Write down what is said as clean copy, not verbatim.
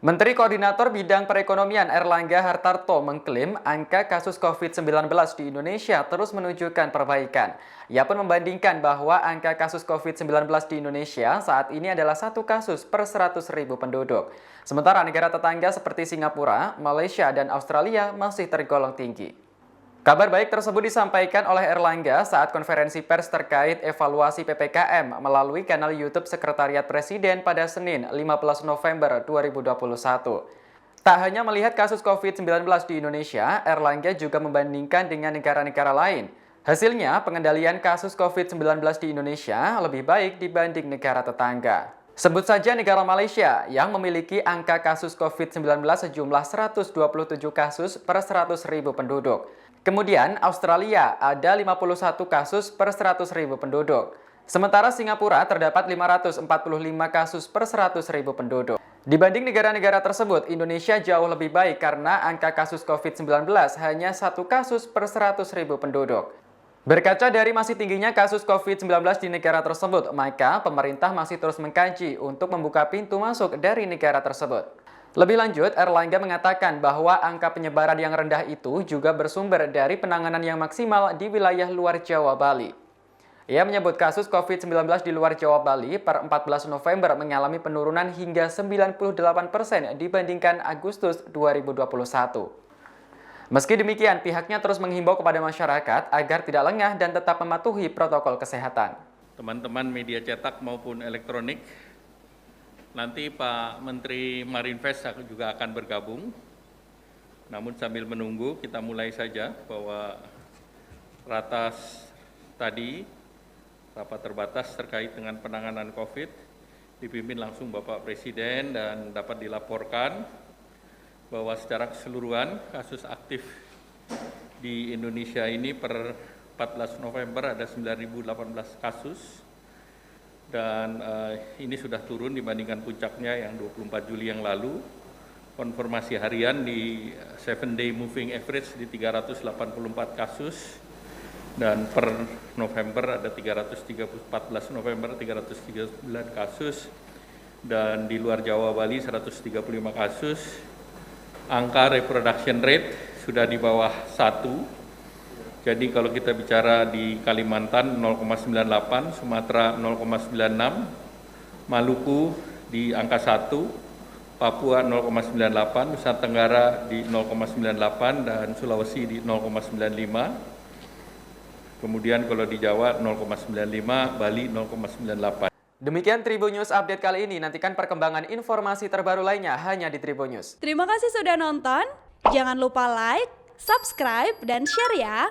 Menteri Koordinator Bidang Perekonomian Erlangga Hartarto mengklaim angka kasus COVID-19 di Indonesia terus menunjukkan perbaikan. Ia pun membandingkan bahwa angka kasus COVID-19 di Indonesia saat ini adalah 1 kasus per 100.000 penduduk. Sementara negara tetangga seperti Singapura, Malaysia, dan Australia masih tergolong tinggi. Kabar baik tersebut disampaikan oleh Erlangga saat konferensi pers terkait evaluasi PPKM melalui kanal YouTube Sekretariat Presiden pada Senin 15 November 2021. Tak hanya melihat kasus COVID-19 di Indonesia, Erlangga juga membandingkan dengan negara-negara lain. Hasilnya, pengendalian kasus COVID-19 di Indonesia lebih baik dibanding negara tetangga. Sebut saja negara Malaysia yang memiliki angka kasus COVID-19 sejumlah 127 kasus per 100.000 penduduk. Kemudian Australia ada 51 kasus per 100.000 penduduk. Sementara Singapura terdapat 545 kasus per 100.000 penduduk. Dibanding negara-negara tersebut, Indonesia jauh lebih baik karena angka kasus COVID-19 hanya 1 kasus per 100.000 penduduk. Berkaca dari masih tingginya kasus COVID-19 di negara tersebut, maka pemerintah masih terus mengkaji untuk membuka pintu masuk dari negara tersebut. Lebih lanjut, Erlangga mengatakan bahwa angka penyebaran yang rendah itu juga bersumber dari penanganan yang maksimal di wilayah luar Jawa Bali. Ia menyebut kasus COVID-19 di luar Jawa Bali per 14 November mengalami penurunan hingga 98% dibandingkan Agustus 2021. Meski demikian, pihaknya terus menghimbau kepada masyarakat agar tidak lengah dan tetap mematuhi protokol kesehatan. Teman-teman media cetak maupun elektronik, nanti Pak Menteri Marinvest juga akan bergabung. Namun sambil menunggu, kita mulai saja bahwa ratas tadi, rapat terbatas terkait dengan penanganan COVID, dipimpin langsung Bapak Presiden dan dapat dilaporkan bahwa secara keseluruhan kasus aktif di Indonesia ini per 14 November ada 9.018 kasus. Dan ini sudah turun dibandingkan puncaknya yang 24 Juli yang lalu. Konfirmasi harian di 7-day moving average di 384 kasus. Dan per November ada 14 November 339 kasus. Dan di luar Jawa Bali 135 kasus. Angka reproduction rate sudah di bawah 1. Jadi kalau kita bicara di Kalimantan 0,98, Sumatera 0,96, Maluku di angka 1, Papua 0,98, Nusa Tenggara di 0,98 dan Sulawesi di 0,95. Kemudian kalau di Jawa 0,95, Bali 0,98. Demikian Tribun News Update kali ini. Nantikan perkembangan informasi terbaru lainnya hanya di Tribun News. Terima kasih sudah nonton. Jangan lupa like, subscribe, dan share ya.